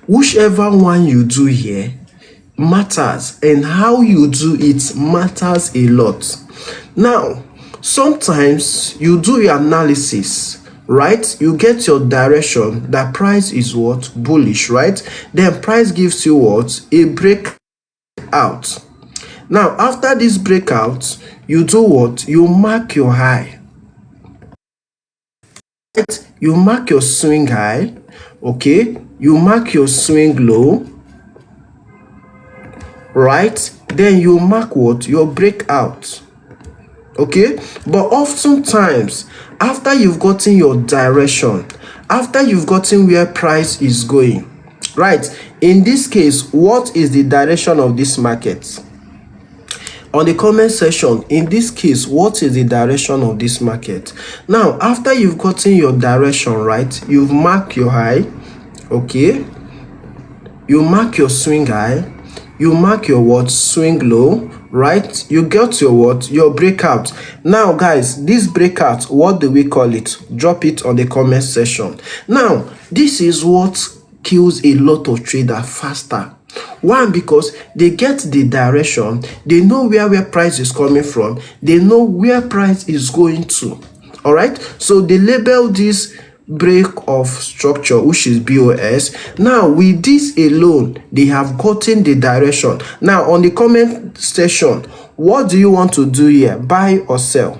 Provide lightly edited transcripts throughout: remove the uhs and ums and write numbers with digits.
Whichever one you do here matters, and how you do it matters a lot. Now, sometimes you do your analysis, right? You get your direction that price is what? Bullish, right? Then price gives you what? A breakout. Now, after this breakout, you do what? You mark your high. Right? You mark your swing high, okay? You mark your swing low, right? Then you mark what? Your breakout. Okay, but oftentimes after you've gotten your direction, after you've gotten where price is going, right? In this case, what is the direction of this market? On the comment section, in this case, what is the direction of this market? Now, after you've gotten your direction, right? You've marked your high, okay? You mark your swing high, you mark your what? Swing low, right? You get your what? Your breakout. Now, guys, this breakout, what do we call it? Drop it on the comment section. Now, this is what kills a lot of traders faster. One, because they get the direction, they know where price is coming from, they know where price is going to. All right, so they label this break of structure, which is BOS. Now, with this alone, they have gotten the direction. Now, on the comment section, what do you want to do here? Buy or sell?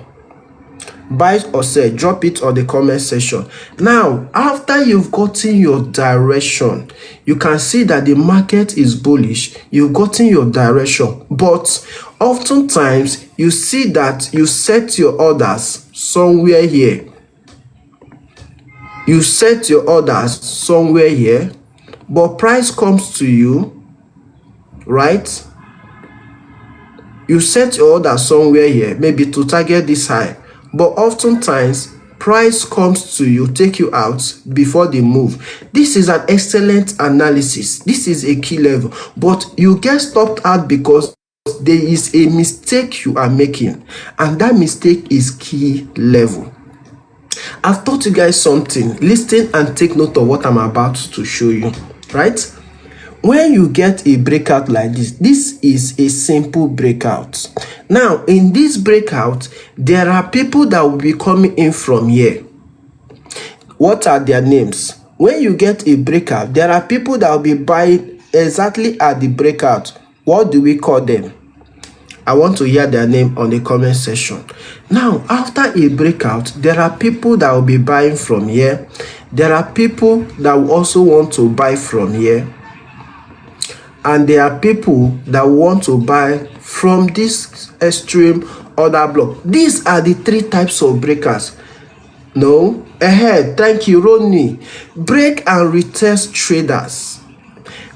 Buy or sell? Drop it on the comment section. Now, after you've gotten your direction, you can see that the market is bullish. You've gotten your direction, but oftentimes you see that you set your orders somewhere here. You set your orders somewhere here, but price comes to you, right? You set your order somewhere here, maybe to target this high, but oftentimes price comes to you, take you out before they move. This is an excellent analysis. This is a key level, but you get stopped out because there is a mistake you are making, and that mistake is key level. I've taught you guys something. Listen and take note of what I'm about to show you, right? When you get a breakout like this, this is a simple breakout. Now, in this breakout, there are people that will be coming in from here. What are their names? When you get a breakout, there are people that will be buying exactly at the breakout. What do we call them? I want to hear their name on the comment section. Now, after a breakout, there are people that will be buying from here. There are people that will also want to buy from here. And there are people that want to buy from this extreme order block. These are the three types of breakers. No? Ahead. Thank you, Ronnie. Break and retest traders.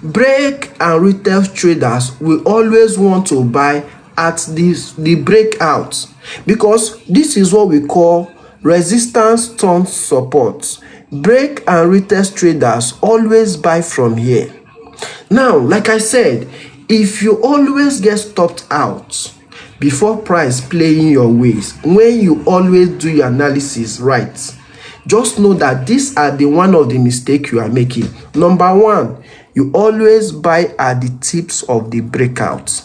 Break and retest traders will always want to buy at the breakout, because this is what we call resistance turn support. Break and retest traders always buy from here. Now, like I said, if you always get stopped out before price playing your ways, when you always do your analysis right, just know that these are the one of the mistakes you are making. Number one, you always buy at the tips of the breakout.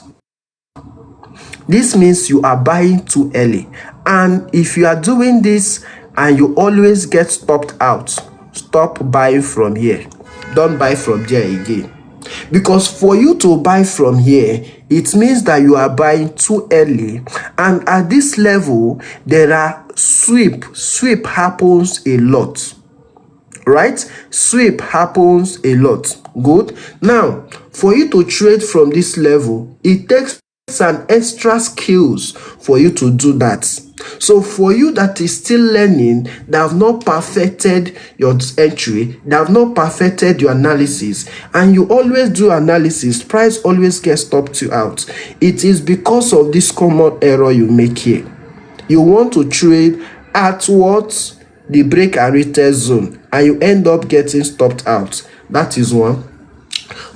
This means you are buying too early. And if you are doing this and you always get stopped out, stop buying from here. Don't buy from there again. Because for you to buy from here, it means that you are buying too early. And at this level, there are sweep. Sweep happens a lot. Right? Sweep happens a lot. Good. Now, for you to trade from this level, it takes an extra skills for you to do that. So for you that is still learning, that have not perfected your entry, that have not perfected your analysis, and you always do analysis, price always gets stopped you out. It is because of this common error you make here. You want to trade at what? The break and retest zone, and you end up getting stopped out. That is one.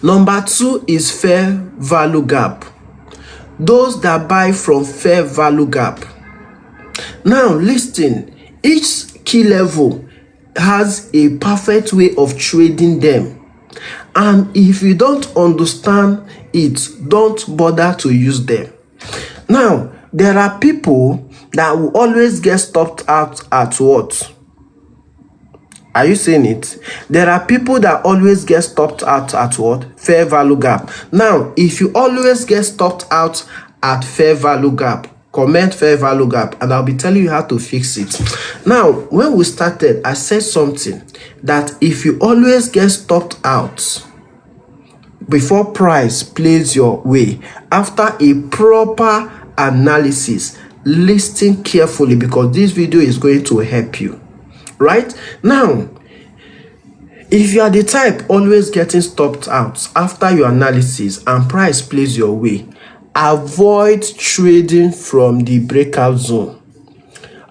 Number two is fair value gap. Those that buy from fair value gap. Now listen, each key level has a perfect way of trading them. And if you don't understand it, don't bother to use them. Now, there are people that will always get stopped out at what? Are you seeing it? There are people that always get stopped out at what? Fair value gap. Now, if you always get stopped out at fair value gap, comment fair value gap, and I'll be telling you how to fix it. Now, when we started, I said something that if you always get stopped out before price plays your way, after a proper analysis, listen carefully, because this video is going to help you. Right now, if you are the type always getting stopped out after your analysis and price plays your way, avoid trading from the breakout zone.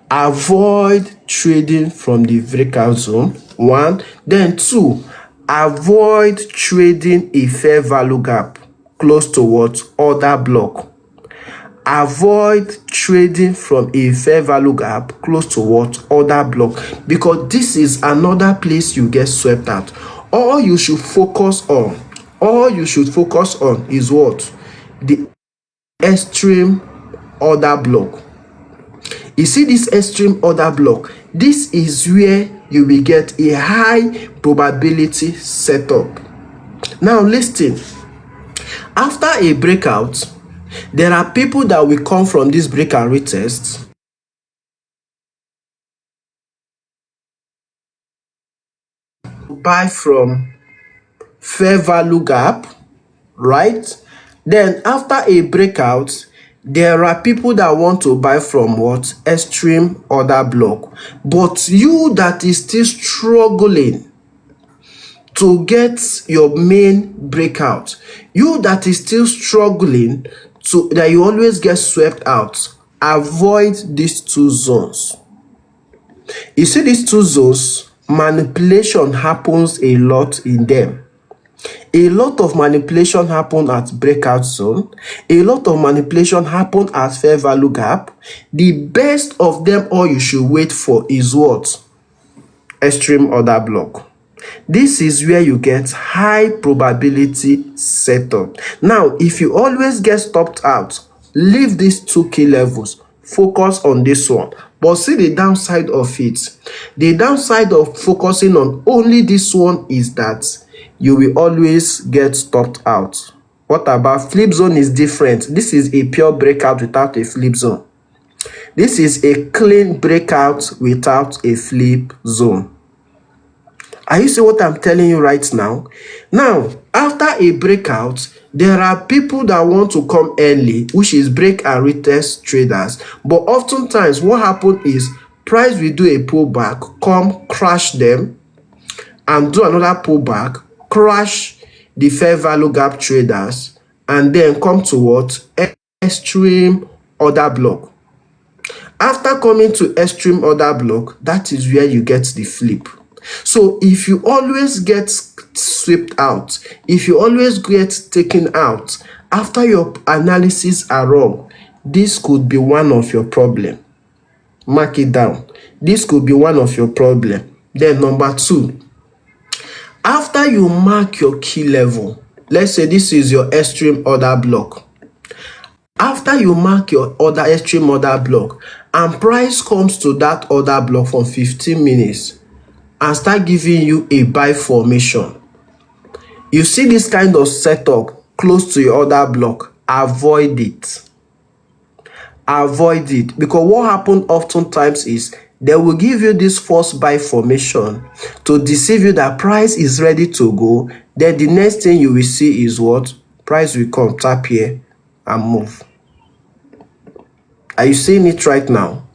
Avoid trading from the breakout zone, 1. Then 2, avoid trading a fair value gap close to what? Order block. Avoid trading from a fair value gap close to what? Order block, because this is another place you get swept out. All you should focus on is what? The extreme order block. You see this extreme order block? This is where you will get a high probability setup. Now listen, after a breakout, there are people that will come from this breakout retest buy from fair value gap, right? Then after a breakout, there are people that want to buy from what? Extreme order block. But you that is still struggling to get your main breakout, you that is still struggling to that you always get swept out, avoid these two zones. You see these two zones, manipulation happens a lot in them. A lot of manipulation happen at breakout zone. A lot of manipulation happen at fair value gap. The best of them all you should wait for is what? Extreme order block. This is where you get high probability setup. Now, if you always get stopped out, leave these two key levels. Focus on this one. But see the downside of it. The downside of focusing on only this one is that you will always get stopped out. What about flip zone? Is different. This is a pure breakout without a flip zone. This is a clean breakout without a flip zone. Are you seeing what I'm telling you right now? Now, after a breakout, there are people that want to come early, which is break and retest traders. But oftentimes, what happens is price will do a pullback, come crash them, and do another pullback, crash the fair value gap traders, and then come to what? Extreme order block. After coming to extreme order block, that is where you get the flip. So if you always get swept out, if you always get taken out after your analysis are wrong, this could be one of your problem. Mark it down. This could be one of your problem. Then number 2, after you mark your key level, let's say this is your extreme order block. After you mark your extreme order block and price comes to that order block for 15 minutes and start giving you a buy formation, you see this kind of setup close to your order block, avoid it. Avoid it, because what happens oftentimes is they will give you this false buy formation to deceive you that price is ready to go. Then the next thing you will see is what? Price will come, tap here and move. Are you seeing it right now?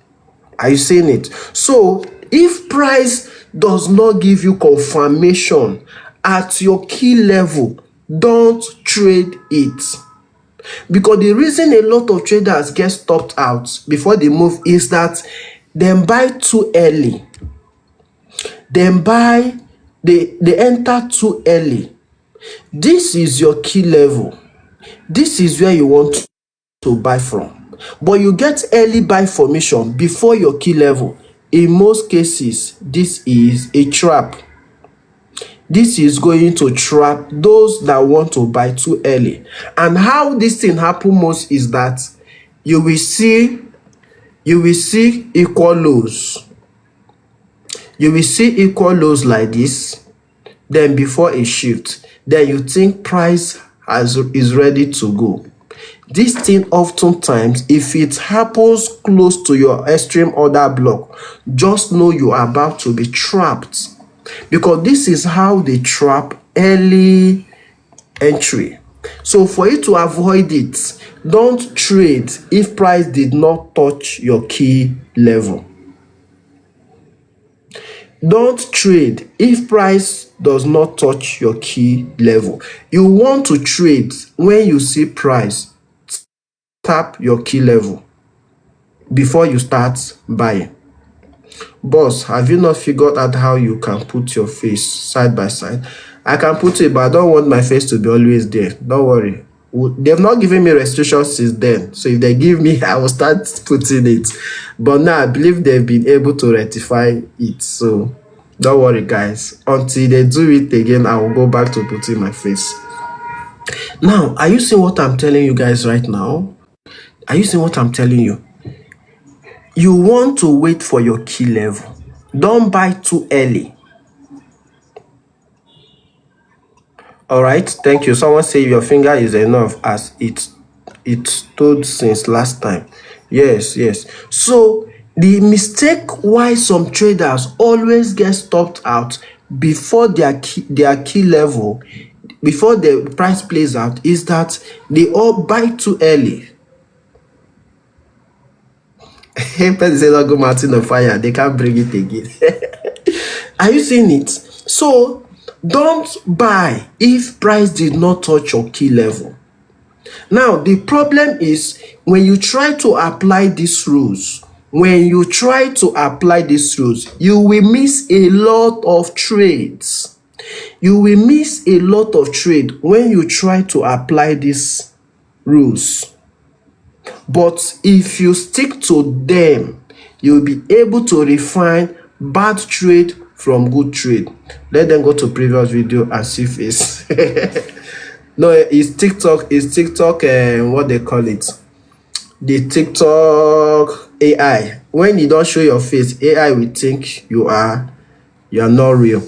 Are you seeing it? So if price does not give you confirmation at your key level, don't trade it. Because the reason a lot of traders get stopped out before they move is that they buy too early. They enter too early. This is your key level. This is where you want to buy from. But you get early buy formation before your key level. In most cases, this is a trap. this is going to trap those that want to buy too early. And how this thing happen most is that you will see equal lows. You will see equal lows like this, then before a shift, then you think price is ready to go. This thing oftentimes, if it happens close to your extreme order block, just know you are about to be trapped, because this is how they trap early entry. So for you to avoid it, don't trade if price did not touch your key level. Don't trade if price does not touch your key level. You want to trade when you see price tap your key level before you start buying. Boss, have you not figured out how you can put your face side by side? I can put it, but I don't want my face to be always there. Don't worry. They've not given me restrictions since then. So if they give me, I will start putting it. But now I believe they've been able to rectify it. So don't worry, guys. Until they do it again, I will go back to putting my face. Now, are you seeing what I'm telling you guys right now? Are you seeing what I'm telling you? You want to wait for your key level. Don't buy too early. All right, thank you. Someone say your finger is enough as it's told since last time. Yes. So the mistake why some traders always get stopped out before their key level, before the price plays out, is that they all buy too early. Person says, "I'll go Martin on fire." They can't bring it again. Are you seeing it? So don't buy if price did not touch your key level. Now the problem is when you try to apply these rules. You will miss a lot of trades. You will miss a lot of trade when you try to apply these rules. But if you stick to them, you'll be able to refine bad trade from good trade. Let them go to previous video and see face. No, it's TikTok. What they call it? The TikTok AI. When you don't show your face, AI will think you are not real.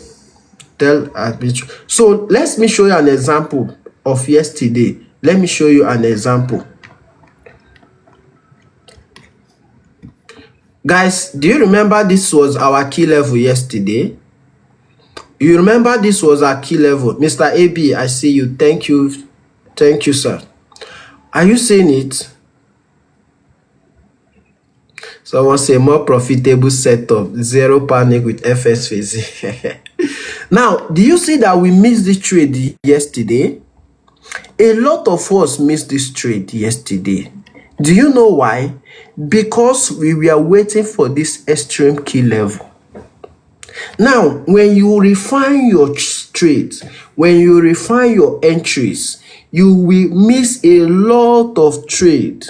So let me show you an example of yesterday. Let me show you an example. Guys, do you remember this was our key level yesterday? You remember this was our key level? Mr. AB, I see you. Thank you. Thank you, sir. Are you seeing it? Someone say more profitable setup. Zero panic with FS phase. Now, do you see that we missed this trade yesterday? A lot of us missed this trade yesterday. Do you know why? Because we were waiting for this extreme key level. Now, when you refine your trades, when you refine your entries, you will miss a lot of trade.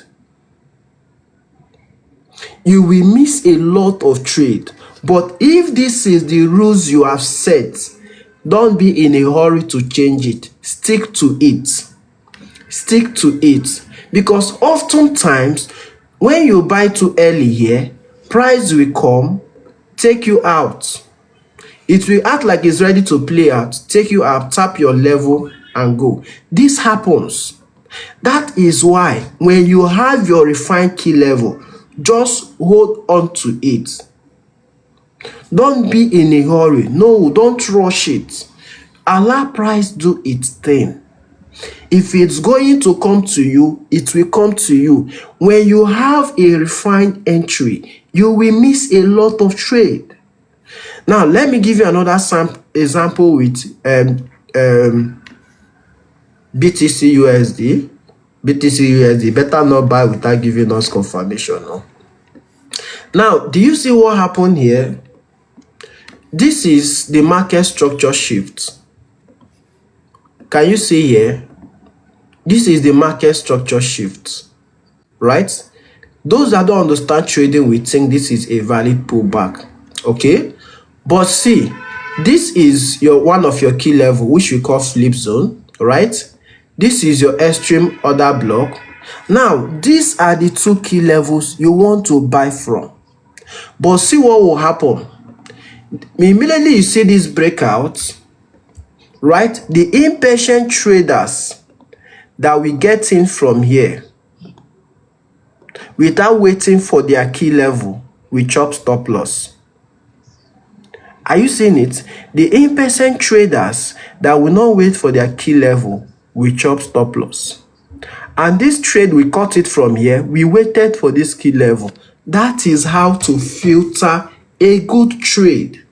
You will miss a lot of trade. But if this is the rules you have set, don't be in a hurry to change it. Stick to it. Stick to it. Because oftentimes, when you buy too early here, price will come, take you out. It will act like it's ready to play out, take you out, tap your level, and go. This happens. That is why when you have your refined key level, just hold on to it. Don't be in a hurry. No, don't rush it. Allow price do its thing. If it's going to come to you, it will come to you. When you have a refined entry, you will miss a lot of trade. Now, let me give you another example with BTC USD. BTC USD, better not buy without giving us confirmation. No? Now, do you see what happened here? This is the market structure shift. Can you see here? This is the market structure shift, right? Those that don't understand trading will think this is a valid pullback, okay? But see, This is your one of your key level, which we call flip zone, right? This is your extreme order block. Now, these are the two key levels you want to buy from. But see what will happen. Immediately you see this breakout, right? The impatient traders that we get in from here, without waiting for their key level, we chop stop loss. Are you seeing it? The impatient traders that will not wait for their key level, we chop stop loss. And this trade, we caught it from here. We waited for this key level. That is how to filter a good trade.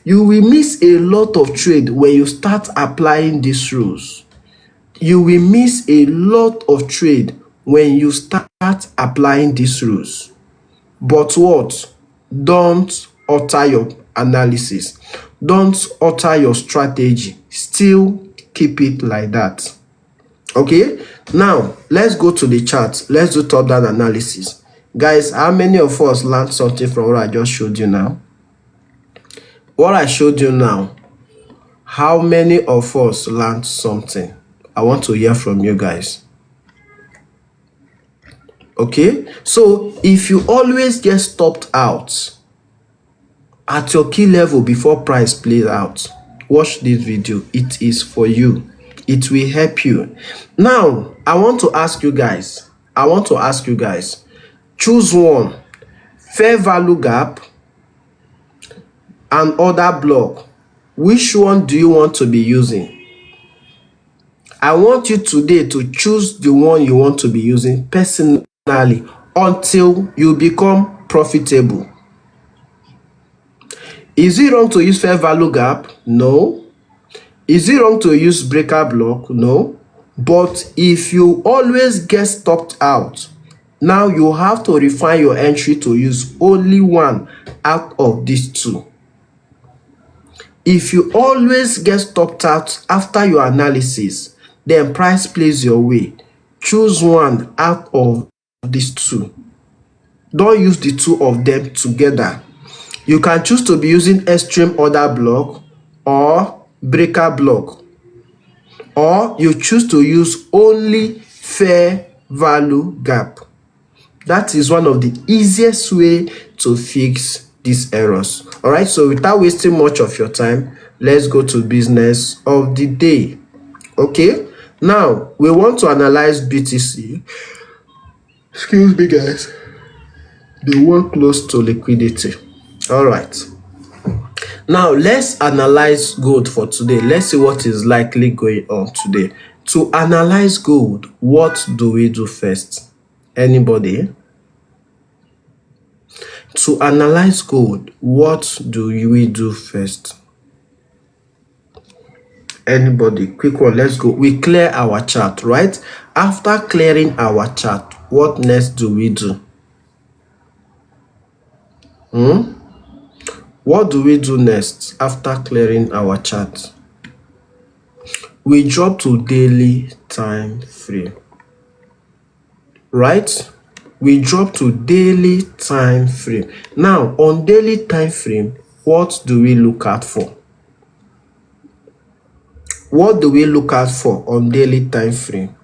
You will miss a lot of trade when you start applying these rules. You will miss a lot of trade when you start applying these rules. But what? Don't alter your analysis. Don't alter your strategy. Still keep it like that. Okay? Now, let's go to the chart. Let's do top-down analysis. Guys, how many of us learned something from what I just showed you now? What I showed you now, how many of us learned something? I want to hear from you guys. Okay? So, if you always get stopped out at your key level before price plays out, watch this video. It is for you. It will help you. Now, I want to ask you guys. Choose one. Fair value gap and order block. Which one do you want to be using? I want you today to choose the one you want to be using personally until you become profitable. Is it wrong to use fair value gap? No. Is it wrong to use breaker block? No. But if you always get stopped out, now you have to refine your entry to use only one out of these two. If you always get stopped out after your analysis, then price plays your way. Choose one out of these two. Don't use the two of them together. You can choose to be using extreme order block or breaker block, or you choose to use only fair value gap. That is one of the easiest way to fix these errors. All right, so without wasting much of your time, let's go to business of the day. Okay, now we want to analyze BTC. Excuse me, guys. The one close to liquidity. All right. Now let's analyze gold for today. Let's see what is likely going on today. To analyze gold, what do we do first? Anybody? To analyze gold, what do we do first? Anybody? Quick one, let's go. We clear our chart, right? After clearing our chart, what next do we do? What do we do next after clearing our chart? We drop to daily time frame, right? We drop to daily time frame. Now, on daily time frame, what do we look out for? What do we look out for on daily time frame?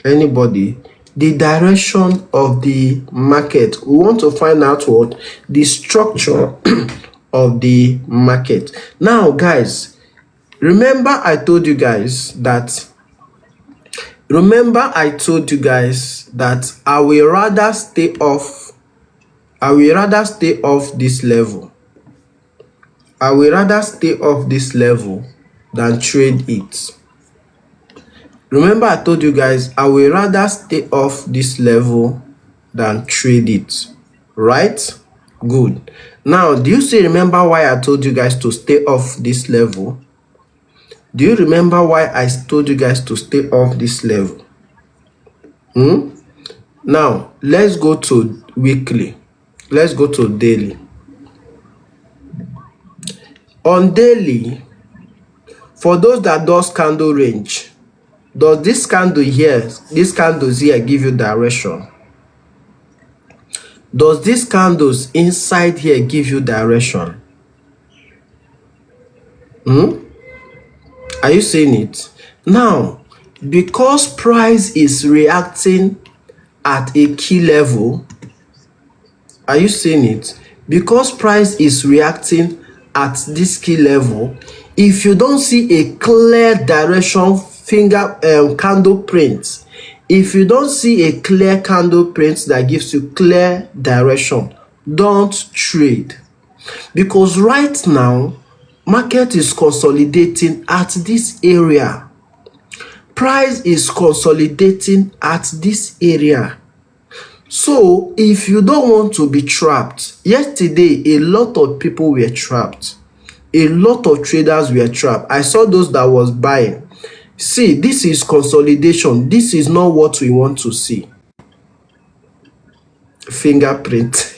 Anybody? The direction of the market. We want to find out what the structure of the market. Now, guys, remember I told you guys that I will rather stay off. I will rather stay off this level. I will rather stay off this level than trade it. Remember I told you guys I will rather stay off this level than trade it, right? Good. Now, do you still remember why I told you guys to stay off this level? Do you remember why I told you guys to stay off this level? Now, let's go to weekly. Let's go to daily. On daily, for those that does candle range, does this candle here, these candles here give you direction? Does these candles inside here give you direction? Are you seeing it? Now, because price is reacting at a key level, are you seeing it? Because price is reacting at this key level, if you don't see a clear direction candle print, if you don't see a clear candle print that gives you clear direction, don't trade. Because right now, market is consolidating at this area. Price is consolidating at this area. So if you don't want to be trapped, yesterday a lot of people were trapped. A lot of traders were trapped. I saw those that was buying. See, this is consolidation. This is not what we want to see. Fingerprint.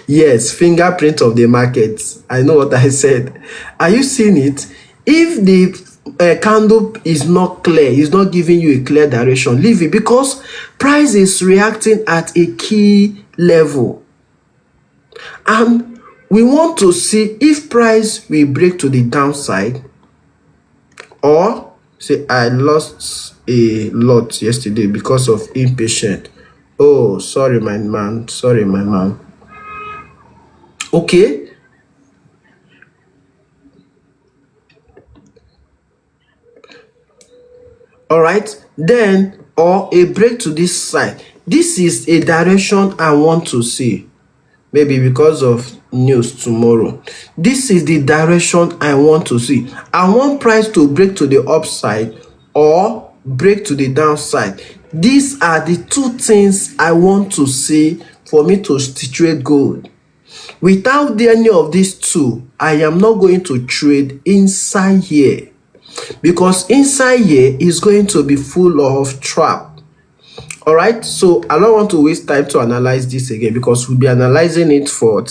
Yes, fingerprint of the market. I know what I said. Are you seeing it? If the candle is not clear, is not giving you a clear direction, leave it, because price is reacting at a key level. And we want to see if price will break to the downside, or say I lost a lot yesterday because of impatient. Oh, sorry, my man. Sorry, my man. Okay. All right. Then, or a break to this side. This is a direction I want to see. Maybe because of news tomorrow. This is the direction I want to see. I want price to break to the upside or break to the downside. These are the two things I want to see for me to trade gold. Without any of these two, I am not going to trade inside here, because inside here is going to be full of trap. All right, so I don't want to waste time to analyze this again, because we'll be analyzing it for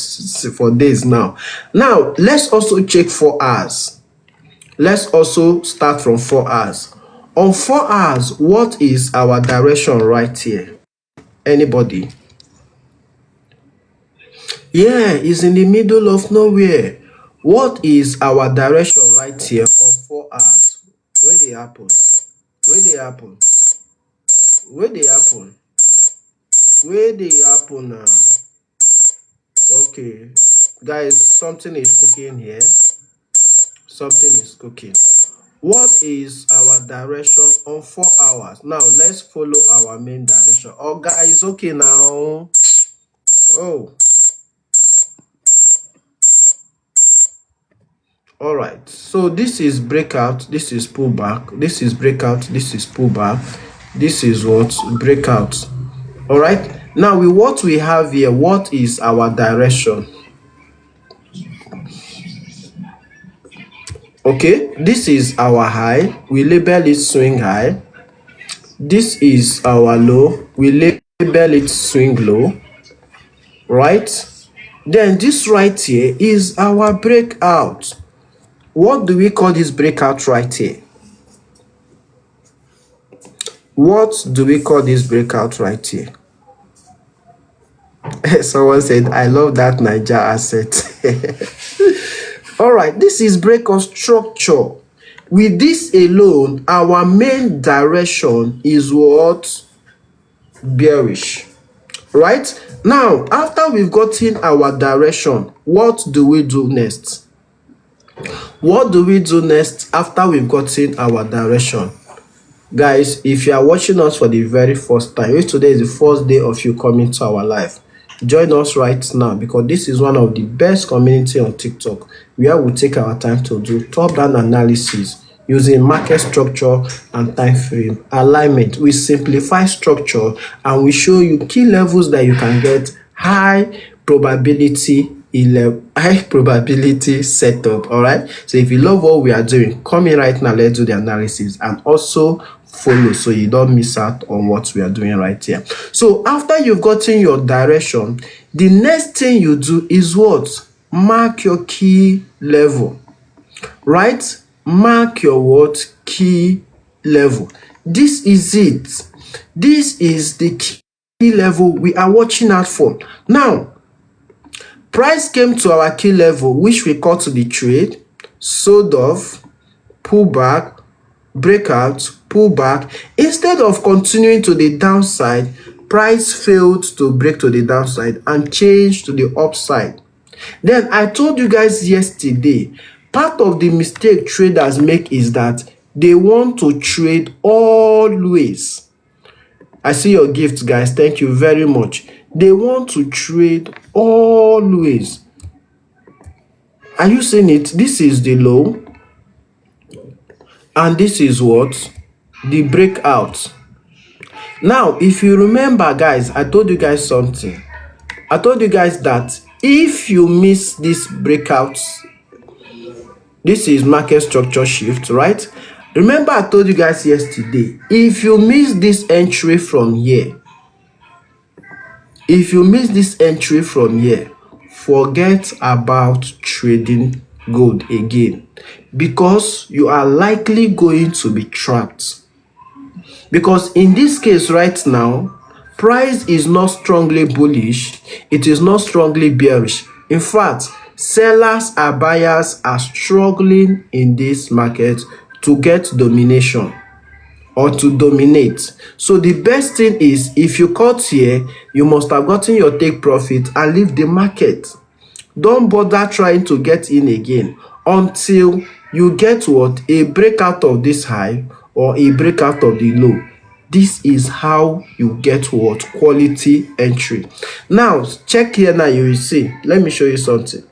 days now. Now, let's also check 4 hours. Let's also start from 4 hours. On 4 hours, what is our direction right here? Anybody? Yeah, it's in the middle of nowhere. What is our direction right here on 4 hours? Where they happen? Where they happen? Where they happen? Where they happen now? Okay, guys, something is cooking here. Something is cooking. What is our direction on 4 hours? Now let's follow our main direction. Oh, guys, okay now. Oh, all right. So this is breakout. This is pullback. This is breakout. This is pullback. This is what? Breakout. All right. Now with what we have here, what is our direction? Okay, this is our high. We label it swing high. This is our low. We label it swing low. Right? Then this right here is our breakout. What do we call this breakout right here? What do we call this breakout right here? Someone said, I love that Niger asset. All right, this is breakout structure. With this alone, our main direction is what? Bearish. Right? Now, after we've gotten our direction, what do we do next? What do we do next after we've gotten our direction? Guys, if you are watching us for the very first time, if today is the first day of you coming to our live, join us right now, because this is one of the best community on TikTok where we take our time to do top-down analysis using market structure and time frame alignment. We simplify structure and we show you key levels that you can get high probability setup. All right, so if you love what we are doing, come in right now, let's do the analysis, and also follow so you don't miss out on what we are doing right here. So after you've gotten your direction, the next thing you do is what? Mark your key level. Right? Mark your what? Key level. This is it. This is the key level we are watching out for. Now, price came to our key level, which we call to the trade. sold off, pull back, breakout, pull back. Instead of continuing to the downside, price failed to break to the downside and changed to the upside. Then I told you guys yesterday, part of the mistake traders make is that they want to trade always. I see your gifts, guys. Thank you very much. They want to trade always. Are you seeing it? This is the low. And this is what? The breakout. Now, if you remember, guys, I told you guys something. I told you guys that if you miss this breakout, this is market structure shift, right? Remember, I told you guys yesterday, if you miss this entry from here, forget about trading gold again, because you are likely going to be trapped. Because in this case right now, price is not strongly bullish, it is not strongly bearish. In fact, sellers and buyers are struggling in this market to get domination or to dominate. So the best thing is, if you cut here, you must have gotten your take profit and leave the market. Don't bother trying to get in again until you get what? A breakout of this high or a breakout of the low. This is how you get what? Quality entry. Now, check here now, you will see. Let me show you something.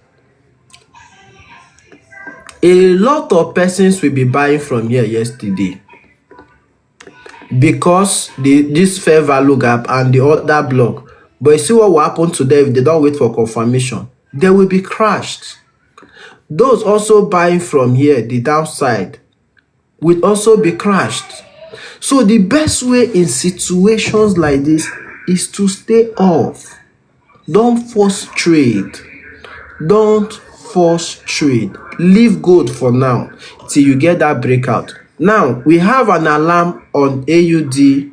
A lot of persons will be buying from here yesterday because this fair value gap and the other block. But you see what will happen to them if they don't wait for confirmation? They will be crashed. Those also buying from here, the downside, will also be crashed. So the best way in situations like this is to stay off. Don't force trade. Don't force trade. Leave gold for now till you get that breakout. Now, we have an alarm on AUD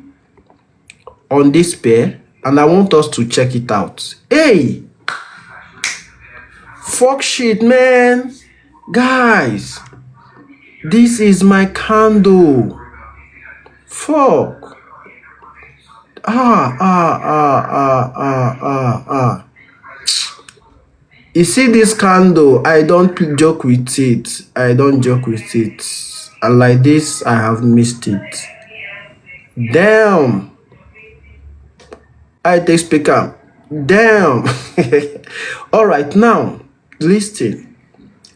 on this pair, and I want us to check it out. Hey! Fuck shit, man. Guys, this is my candle. Fuck. You see this candle? I don't joke with it. And like this, I have missed it. Damn. I take speaker. Damn. All right, now listen.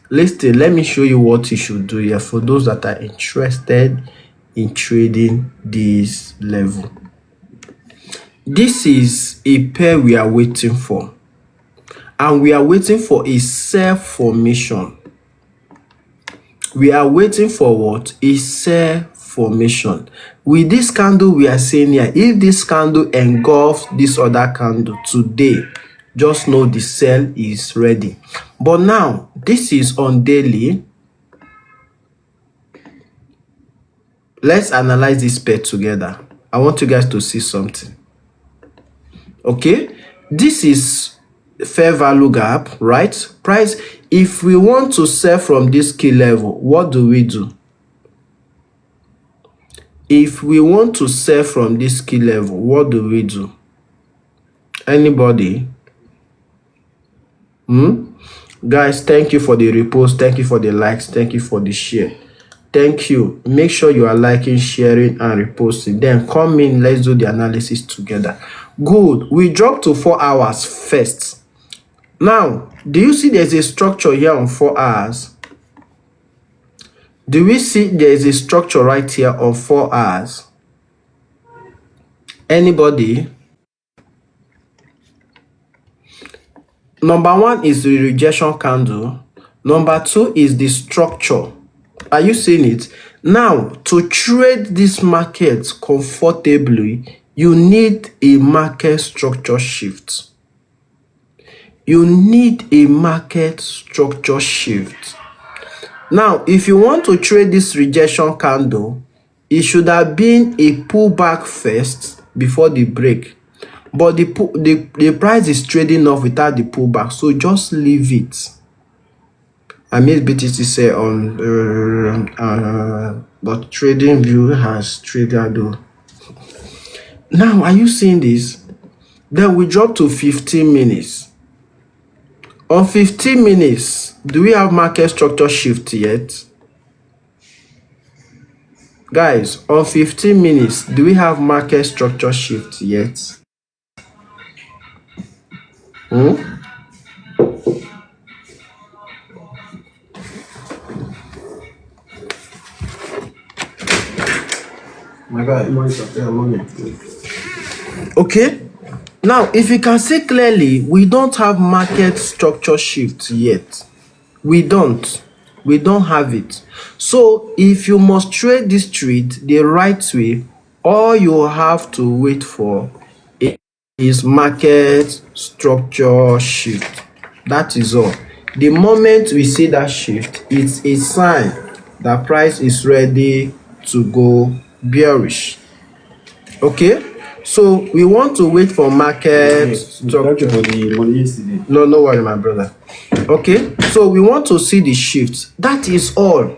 Let me show you what you should do here for those that are interested in trading this level. This is a pair we are waiting for, and we are waiting for a sell formation. We are waiting for what? A sell formation. With this candle we are seeing here, if this candle engulfs this other candle today, just know the sell is ready. But now, this is on daily. Let's analyze this pair together. I want you guys to see something. Okay, this is fair value gap, right? Price. If we want to sell from this key level, what do we do? If we want to sell from this key level, what do we do? Anybody? Guys, thank you for the repost, thank you for the likes, thank you for the share. Thank you. Make sure you are liking, sharing, and reposting. Then come in, let's do the analysis together. Good. We dropped to 4 hours first. Now, do you see there's a structure here on 4 hours? Do we see there's a structure right here on 4 hours? Anybody? Number 1 is the rejection candle. Number 2 is the structure. Are you seeing it? Now, to trade this market comfortably, you need a market structure shift. You need a market structure shift. Now, if you want to trade this rejection candle, it should have been a pullback first before the break. But the price is trading off without the pullback, so just leave it. I made BTC say on, but trading view has triggered though. Now, are you seeing this? Then we drop to 15 minutes. On 15 minutes, do we have market structure shift yet? Guys, on 15 minutes, do we have market structure shift yet? My God, okay. Now, if you can see clearly, we don't have market structure shift yet. We don't have it. So if you must trade this trade the right way, all you have to wait for is market structure shift. That is all. The moment we see that shift, it's a sign that price is ready to go bearish. Okay, so we want to wait for market structure. No worry, my brother. Okay, so we want to see the shift. That is all.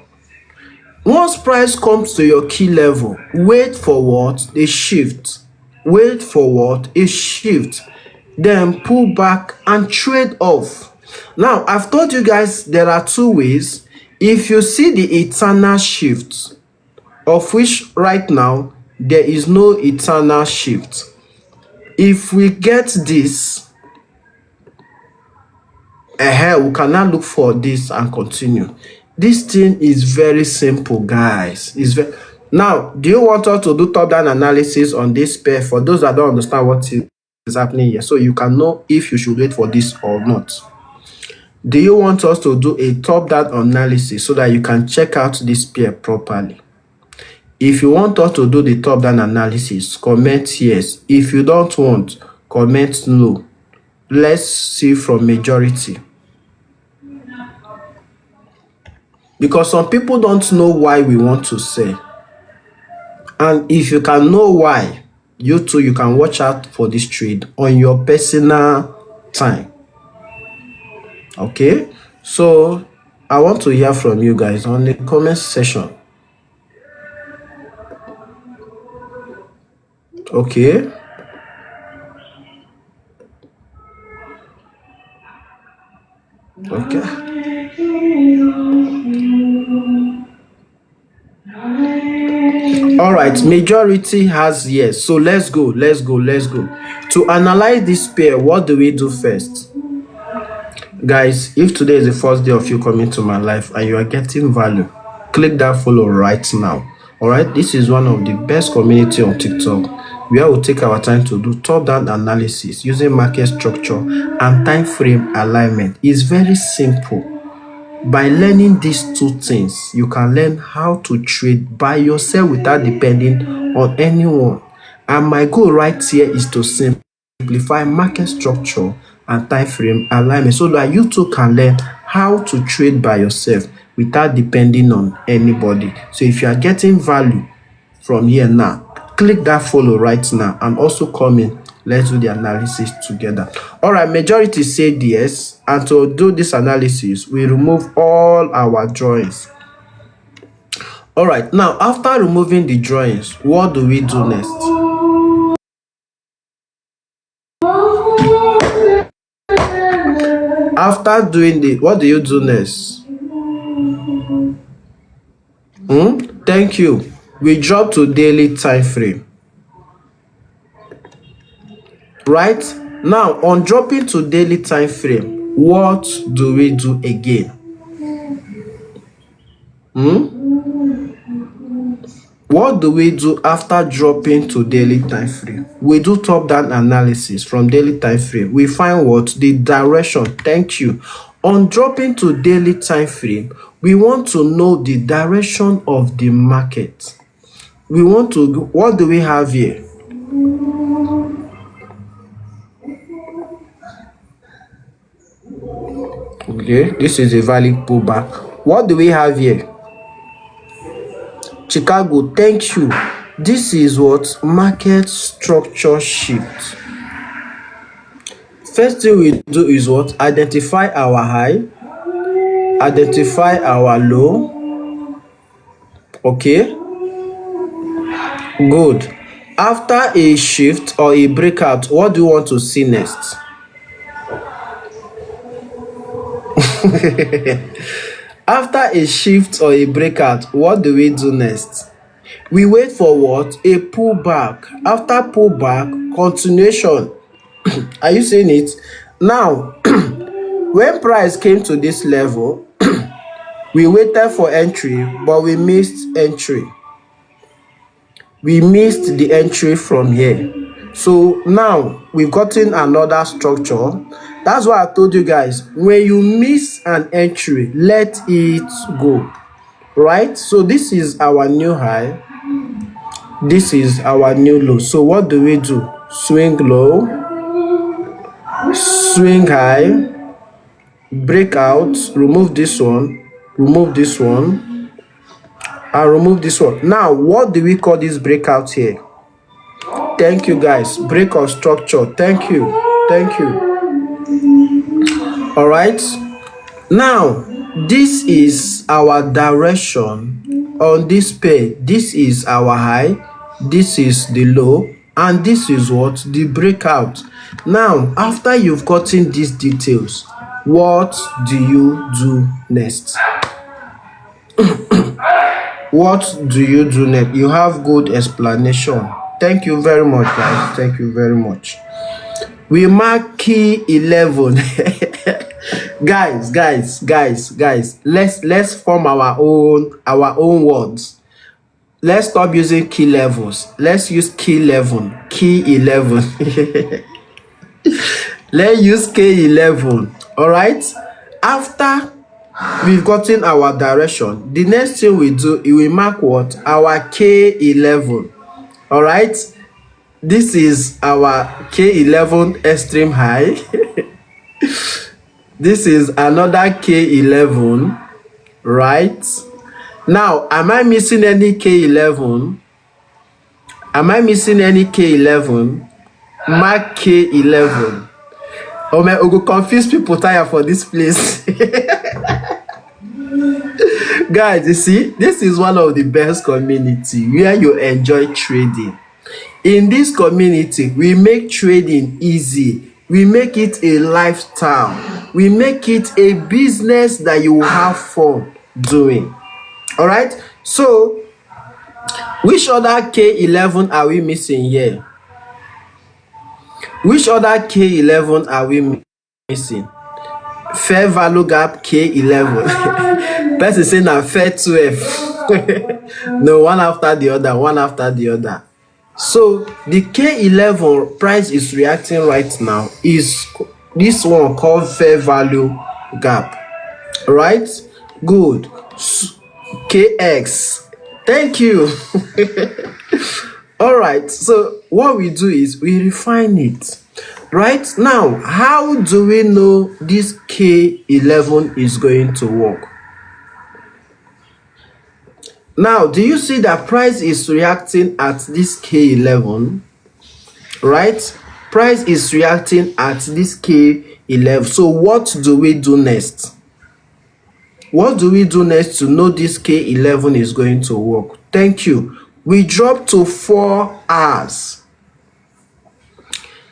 Once price comes to your key level, wait for what? A shift. Wait for what? A shift. Then pull back and trade off. Now, I've told you guys there are two ways. If you see the eternal shift, of which right now there is no eternal shift. If we get this, we cannot look for this and continue. This thing is very simple, guys. Now, do you want us to do top-down analysis on this pair for those that don't understand what is happening here, so you can know if you should wait for this or not? Do you want us to do a top-down analysis so that you can check out this pair properly? If you want us to do the top-down analysis, comment yes. If you don't want, comment no. Let's see from majority. Because some people don't know why we want to sell. And if you can know why, you too, you can watch out for this trade on your personal time. Okay? So, I want to hear from you guys on the comment section. Okay? Okay. All right, majority has yes. So let's go. To analyze this pair, what do we do first? Guys, if today is the first day of you coming to my life and you are getting value, click that follow right now. All right, this is one of the best community on TikTok where we'll take our time to do top-down analysis using market structure and time frame alignment. It's very simple. By learning these two things, you can learn how to trade by yourself without depending on anyone. And my goal right here is to simplify market structure and time frame alignment so that you too can learn how to trade by yourself without depending on anybody. So if you are getting value from here now, click that follow right now and also comment. Let's do the analysis together. All right, majority said yes. And to do this analysis, we remove all our drawings. All right, now after removing the drawings, what do we do next? After doing the, what do you do next? Thank you. We drop to daily time frame. Right now, on dropping to daily time frame, what do we do again? What do we do after dropping to daily time frame? We do top-down analysis from daily time frame. We find what? The direction. Thank you. On dropping to daily time frame, we want to know the direction of the market. We want to, what do we have here? Okay, this is a valid pullback. What do we have here? Chicago, thank you. This is what? Market structure shift. First thing we do is what? Identify our high. identify our low. Okay, good. After a shift or a breakout, what do you want to see next? After a shift or a breakout, what do we do next? We wait for what? A pullback. After pullback, continuation. Are you seeing it? Now, when price came to this level, we waited for entry, but we missed entry. We missed the entry from here. So now we've gotten another structure. That's why I told you guys, when you miss an entry, let it go. Right? So this is our new high. This is our new low. So what do we do? Swing low, swing high, break out, remove this one, remove this one, and remove this one. Now, what do we call this breakout here? Thank you, guys. Break of structure. Thank you. Thank you. All right. Now, this is our direction on this pair. This is our high. This is the low. And this is what? The breakout. Now, after you've gotten these details, what do you do next? What do you do next? You have good explanation. Thank you very much, guys. Thank you very much. We mark key 11. guys. Let's form our own words. Let's stop using key levels. Let's use key 11. Key 11. Let's use K11. All right. After we've gotten our direction, the next thing we do is we mark what? Our K11. All right. This is our K11 extreme high. This is another K11. Right. Now, am I missing any K11? Am I missing any K11? Mark K11. Oh man, we go confuse people tire for this place. Guys, you see, this is one of the best community where you enjoy trading. In this community, we make trading easy. We make it a lifestyle. We make it a business that you will have fun doing. All right. So, which other K11 are we missing here? Which other K11 are we missing? Fair value gap K11. Person saying na fair 12. No, one after the other, one after the other. So the K11 price is reacting right now is this one called fair value gap. Right? Good. KX. Thank you. All right. So what we do is we refine it. Right now, how do we know this K11 is going to work? Now, do you see that price is reacting at this K11? Right? Price is reacting at this K11. So what do we do next? What do we do next to know this K11 is going to work? Thank you. We drop to 4 hours.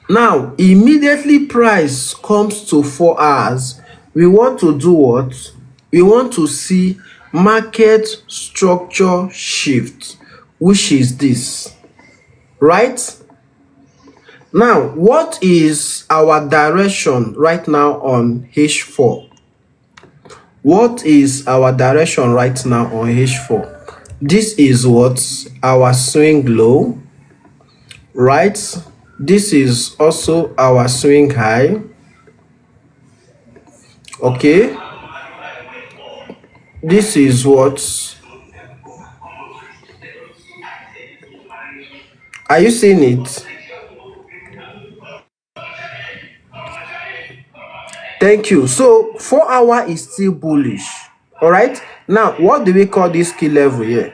Now, immediately price comes to 4 hours. We want to do what? We want to see market structure shift, which is this. Right? Now, what is our direction right now on H4? What is our direction right now on H4? This is what? Our swing low. Right? This is also our swing high. Okay. This is what? Are you seeing it? Thank you. So 4 hour is still bullish. All right. Now, what do we call this key level here?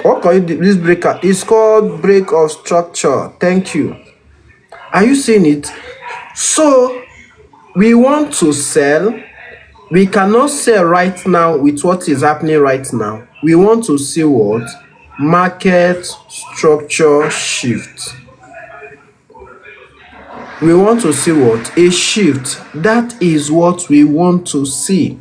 What call this breaker? It's called break of structure. Thank you. Are you seeing it? So we want to sell. We cannot sell right now with what is happening right now. We want to see what? Market structure shift. We want to see what? A shift. That is what we want to see.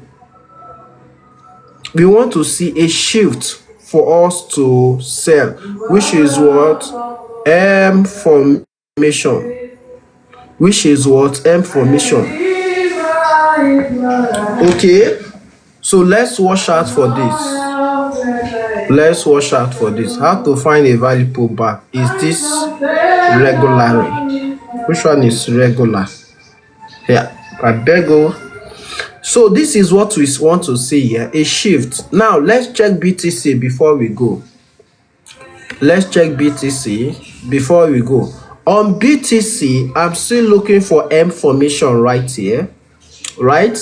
We want to see a shift for us to sell, which is what? M formation. Which is what? M formation. Okay, so let's watch out for this. Let's watch out for this. How to find a value pullback? Is this regularly? Which one is regular? Yeah, I beg you. So this is what we want to see here, a shift. Now let's check BTC before we go. Let's check BTC before we go. On BTC, I'm still looking for M formation right here, right?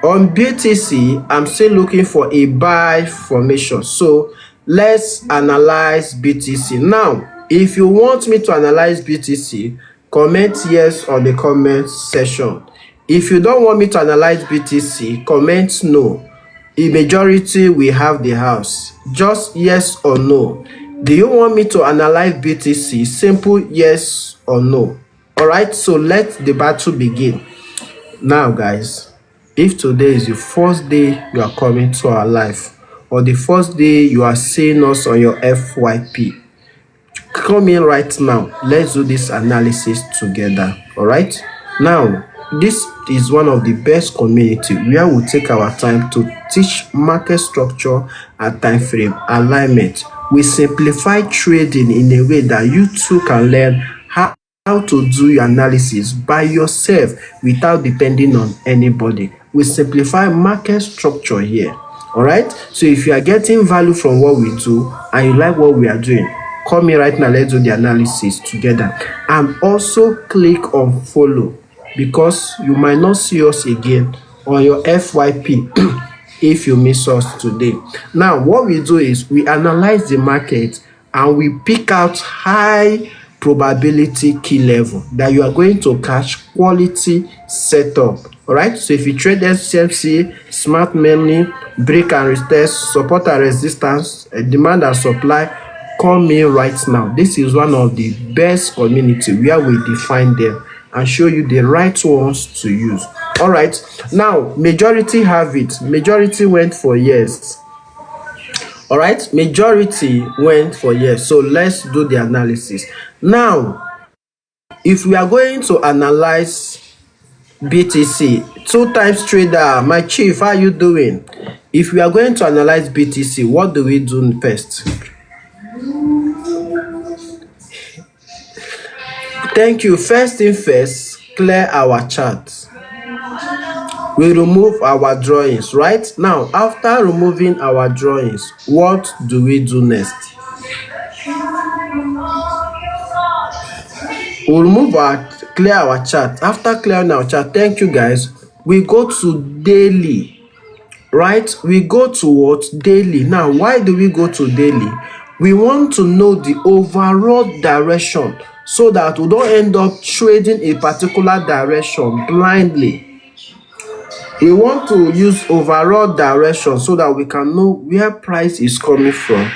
On BTC, I'm still looking for a buy formation. So let's analyze BTC. Now, if you want me to analyze BTC, comment yes on the comment section. If you don't want me to analyze BTC, comment no. In majority, we have the house. Just yes or no. Do you want me to analyze BTC? Simple yes or no. All right, so let the battle begin. Now, guys, if today is the first day you are coming to our life, or the first day you are seeing us on your FYP, come in right now. Let's do this analysis together. All right, now this is one of the best community where we take our time to teach market structure and time frame alignment. We simplify trading in a way that you too can learn how to do your analysis by yourself without depending on anybody. We simplify market structure here. All right, so if you are getting value from what we do and you like what we are doing, come here right now. Let's do the analysis together. And also click on follow, because you might not see us again on your FYP if you miss us today. Now, what we do is we analyze the market and we pick out high probability key level that you are going to catch quality setup. All right, so if you trade SCMC, smart money, break and retest, support and resistance, demand and supply, come in right now. This is one of the best community where we define them and show you the right ones to use. All right, now majority have it. Majority went for yes. All right, majority went for yes. So let's do the analysis. Now, if we are going to analyze BTC, 2 times trader, my chief, how are you doing? If we are going to analyze BTC, what do we do first? Thank you. First thing first, clear our chart. We remove our drawings. Right now, after removing our drawings, what do we do next? We'll clear our chart. After clearing our chart, thank you guys, we go to daily. Right, we go to what? Daily. Now, why do we go to daily? We want to know the overall direction so that we don't end up trading a particular direction blindly. We want to use overall direction so that we can know where price is coming from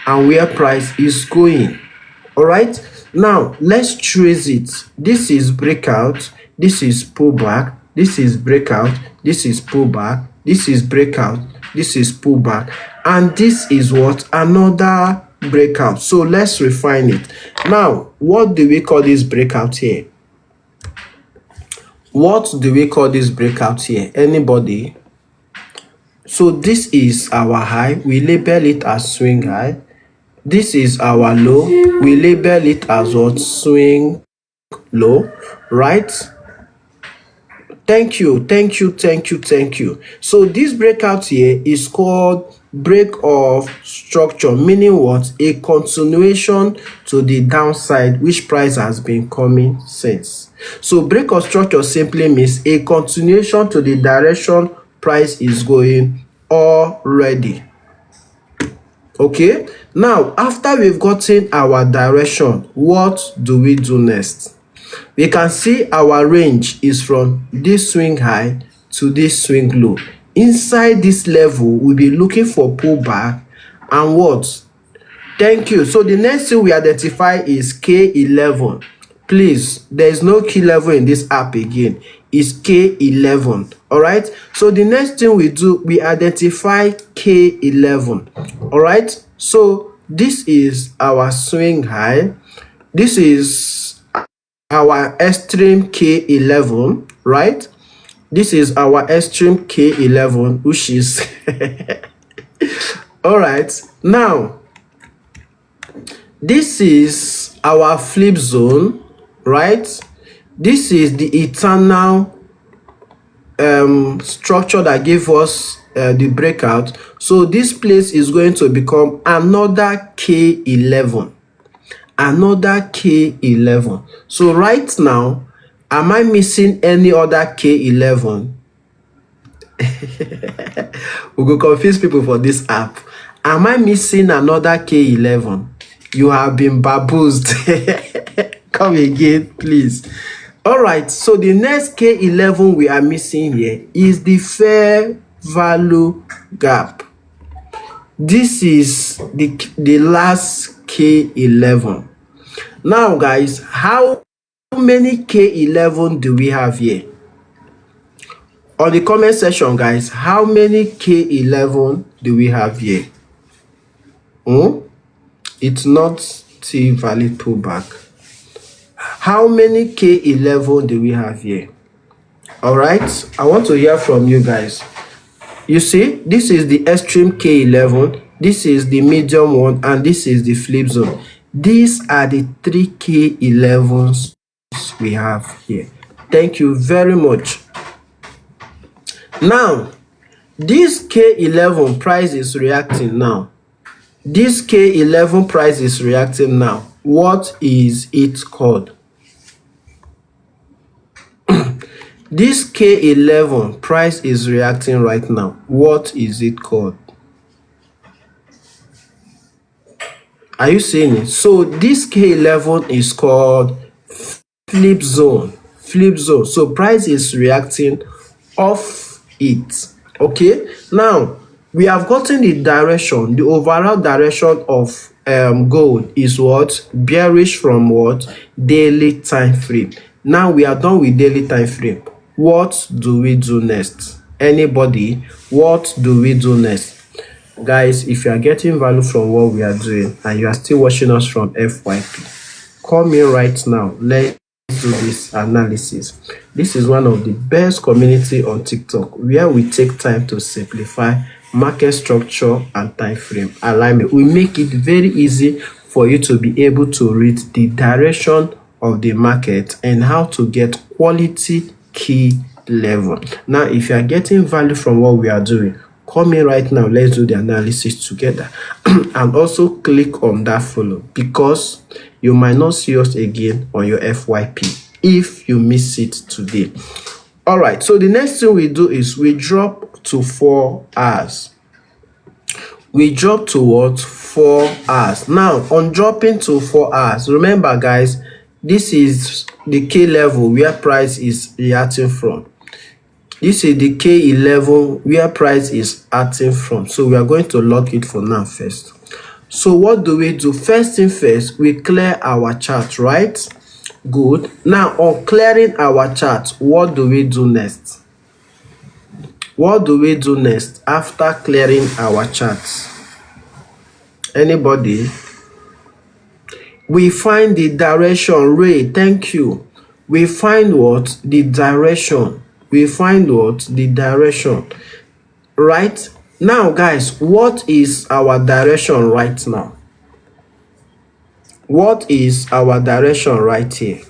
and where price is going. All right, now let's trace it. This is breakout, this is pullback, this is breakout, this is pullback, this is breakout, this is pullback, and this is what? Another breakout. So let's refine it. Now, what do we call this breakout here? What do we call this breakout here? Anybody? So this is our high. We label it as swing high. This is our low. We label it as what? Swing low. Right? Thank you. Thank you. Thank you. Thank you. So this breakout here is called break of structure, meaning what? A continuation to the downside which price has been coming since. So break of structure simply means a continuation to the direction price is going already. Okay, now after we've gotten our direction, what do we do next? We can see our range is from this swing high to this swing low. Inside this level, we'll be looking for pullback and what? Thank you. So the next thing we identify is K11. Please, there is no key level in this app again. It's K11. All right. So the next thing we do, we identify K11. All right. So this is our swing high. This is our extreme K11, right? This is our extreme K11, which is all right. Now, this is our flip zone, right? This is the eternal structure that gave us the breakout. So this place is going to become another K11. Another K11. So right now, am I missing any other K11? We go confuse people for this app. Am I missing another K11? You have been bamboozled. Come again, please. All right, so the next K11 we are missing here is the fair value gap. This is the last K11. Now, guys, how many K11 do we have here? On the comment section, guys, how many K11 do we have here? It's not T valid pullback. How many K11 do we have here? All right, I want to hear from you guys. You see, this is the extreme K11, this is the medium one, and this is the flip zone. These are the 3 K11s we have here. Thank you very much. Now, this K11 price is reacting now. This K11 price is reacting now. What is it called? This K11 price is reacting right now. What is it called? Are you seeing it? So this K11 is called flip zone. Flip zone. So price is reacting off it. Okay. Now we have gotten the direction. The overall direction of gold is what? Bearish from what? Daily time frame. Now we are done with daily time frame. What do we do next? Anybody? What do we do next? Guys, if you are getting value from what we are doing and you are still watching us from FYP, come in right now. Let's do this analysis. This is one of the best community on TikTok where we take time to simplify market structure and time frame alignment. We make it very easy for you to be able to read the direction of the market and how to get quality key level. Now, if you are getting value from what we are doing, come in right now. Let's do the analysis together. And also click on that follow, because you might not see us again on your FYP if you miss it today. All right, so the next thing we do is we drop to 4 hours. We drop to what? 4 hours. Now, on dropping to 4 hours, remember guys, this is the K level where price is reacting from. This is the K11 where price is acting from. So we are going to lock it for now first. So what do we do? First thing first, we clear our chart, right? Good. Now on clearing our chart, what do we do next? What do we do next after clearing our charts? Anybody? We find the direction. Ray, thank you. We find what? The direction. We find what? The direction. Right? Now, guys, what is our direction right now? What is our direction right here?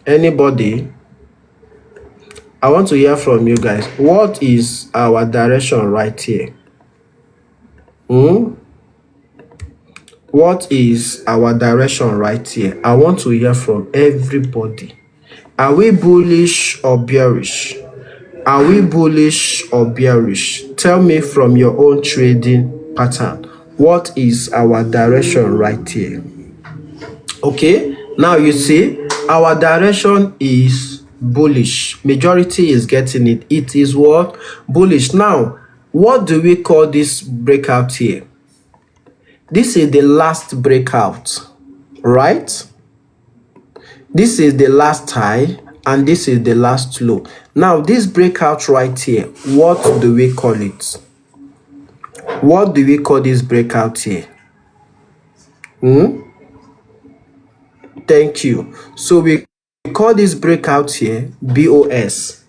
Anybody? I want to hear from you guys. What is our direction right here? What is our direction right here? I want to hear from everybody. Are we bullish or bearish? Are we bullish or bearish? Tell me from your own trading pattern. What is our direction right here? Okay, now you see, Our direction is bullish. Majority is getting it. It is what? Bullish. Now, what do we call this breakout here? This is the last breakout, right? This is the last high and this is the last low. Now, this breakout right here, what do we call it? What do we call this breakout here? Thank you. So we call this breakout here BOS.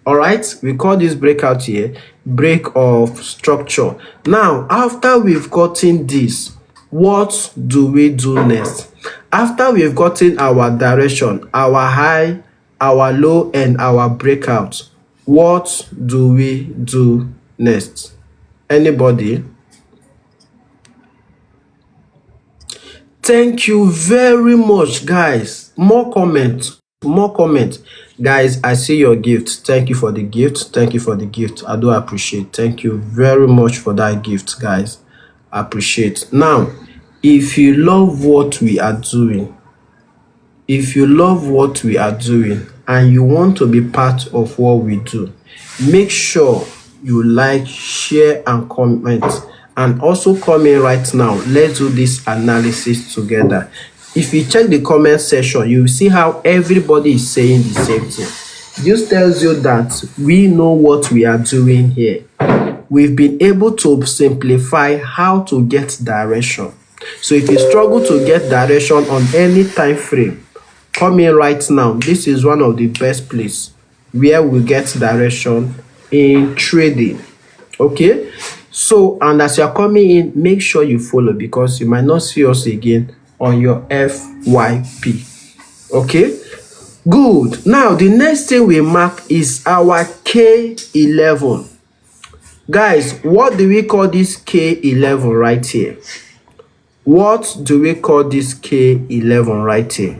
All right, we call this breakout here break of structure. Now, after we've gotten this, what do we do next? After we've gotten our direction, our high, our low, and our breakout, what do we do next? Anybody? Thank you very much, guys. More comments. Guys, I see your gift. Thank you for the gift. Thank you for the gift. I do appreciate. Thank you very much for that gift, guys. I appreciate. Now, if you love what we are doing, and you want to be part of what we do, make sure you like, share, and comment. And also comment right now. Let's do this analysis together. If you check the comment section, you will see how everybody is saying the same thing. This tells you that we know what we are doing here. We've been able to simplify how to get direction. So if you struggle to get direction on any time frame, come in right now. This is one of the best places where we get direction in trading. Okay? So, and as you're coming in, make sure you follow because you might not see us again on your FYP. Okay? Good. Now, the next thing we mark is our K11. Guys, what do we call this K11 right here? What do we call this K11 right here?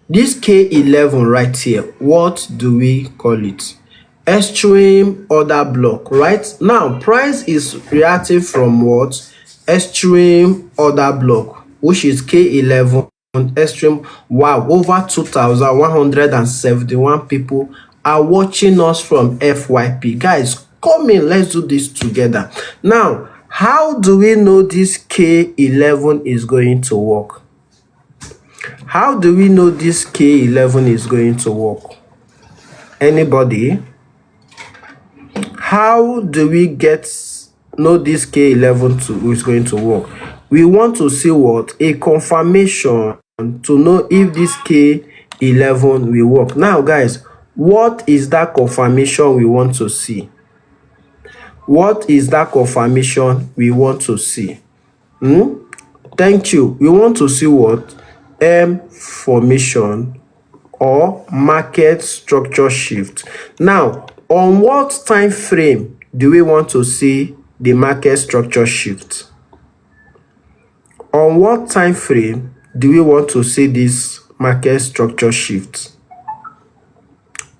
This K11 right here, what do we call it? Extreme order block. Right now, price is reacting from what? Extreme order block, which is K11 extreme. Wow, over 2,171 people are watching us from FYP. Guys, come in, let's do this together. Now, how do we know this K11 is going to work? How do we know this K11 is going to work? Anybody? How do we know this K11 is going to work? We want to see what? A confirmation to know if this K11 will work. Now, guys, what is that confirmation we want to see? What is that confirmation we want to see? Thank you. We want to see what? M formation or market structure shift. Now, on what time frame do we want to see the market structure shift? On what time frame do we want to see this market structure shift?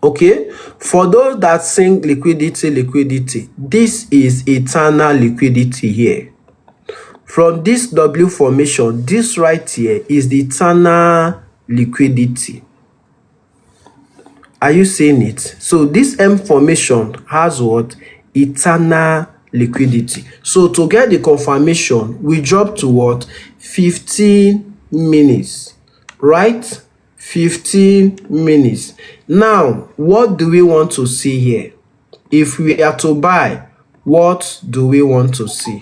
Okay, for those that sing liquidity, this is eternal liquidity here. From this W formation, this right here is the eternal liquidity. Are you seeing it? So this M formation has what? Eternal liquidity. So to get the confirmation, we drop to what? 15 minutes, right? 15 minutes. Now, what do we want to see here? If we are to buy, what do we want to see?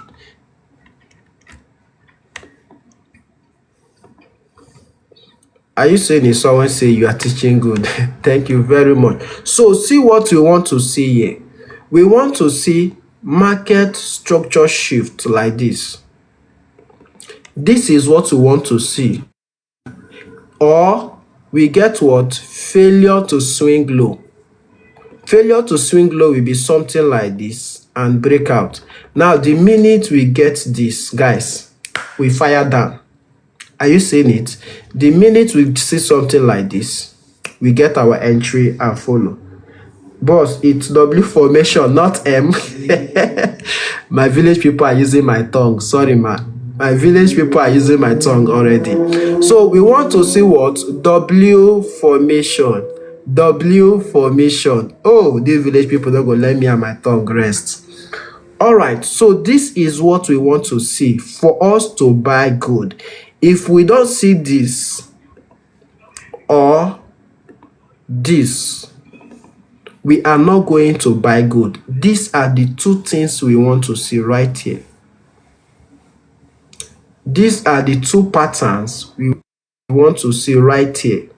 Are you saying if someone say you are teaching good? Thank you very much. So see what we want to see here. We want to see market structure shift like this. This is what we want to see. Or we get what? Failure to swing low. Failure to swing low will be something like this and break out. Now, the minute we get this, guys, we fire down. Are you seeing it? The minute we see something like this, we get our entry and follow. Boss, it's W formation, not M. My village people are using my tongue. Sorry, man. My village people are using my tongue already. So we want to see what? W formation. W formation. Oh, these village people don't go let me and my tongue rest. All right, so this is what we want to see for us to buy good. If we don't see this or this, we are not going to buy good. These are the two things we want to see right here. These are the two patterns we want to see right here.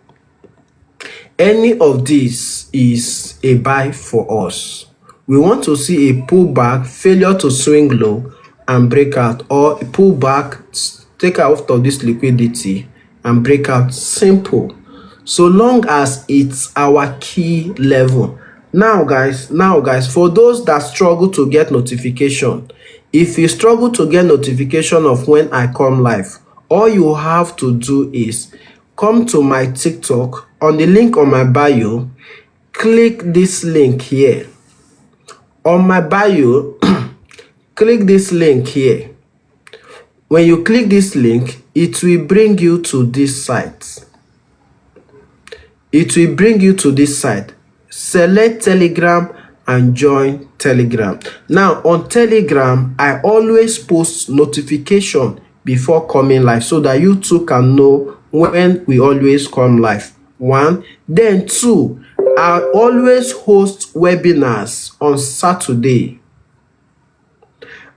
Any of these is a buy for us. We want to see a pullback, failure to swing low and break out, or a pullback, take out of this liquidity and break out. Simple. So long as it's our key level. Now guys, for those that struggle to get notification, if you struggle to get notification of when I come live, all you have to do is come to my TikTok on the link on my bio. Click this link here on my bio. Click this link here. When you click this link, it will bring you to this site. It will bring you to this site. Select Telegram and join Telegram. Now on Telegram, I always post notification before coming live so that you too can know when we always come live. 1. Then 2, I always host webinars on Saturday.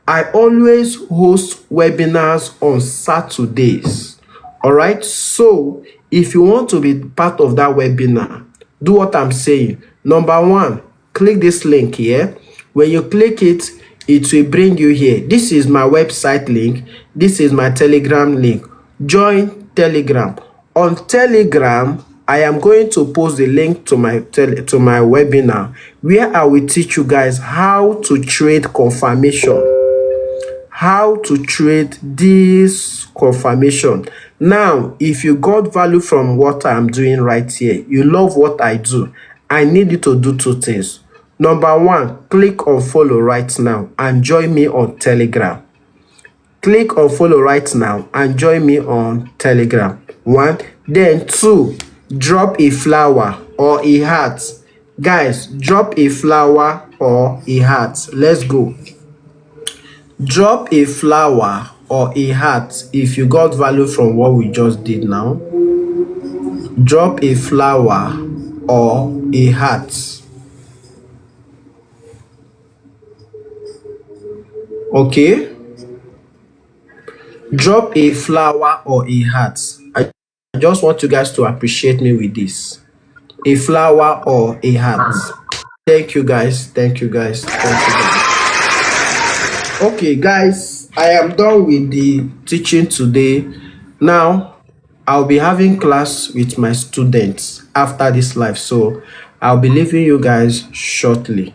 I always host webinars on Saturdays. All right. So if you want to be part of that webinar, do what I'm saying. Number 1, click this link here. When you click it, it will bring you here. This is my website link. This is my Telegram link. Join Telegram. On Telegram, I am going to post the link to my webinar where I will teach you guys how to trade confirmation. How to trade this confirmation. Now, if you got value from what I'm doing right here, you love what I do, I need you to do 2 things. Number 1, click on follow right now and join me on Telegram. Click on follow right now and join me on Telegram. 1. Then 2, drop a flower or a heart. Guys, drop a flower or a heart. Let's go. Drop a flower or a heart if you got value from what we just did now. Drop a flower or a heart. Okay. Drop a flower or a heart. I just want you guys to appreciate me with this. A flower or a heart. Thank you guys. Thank you guys. Thank you guys. Okay guys, I am done with the teaching today. Now I'll be having class with my students after this live, so I'll be leaving you guys shortly.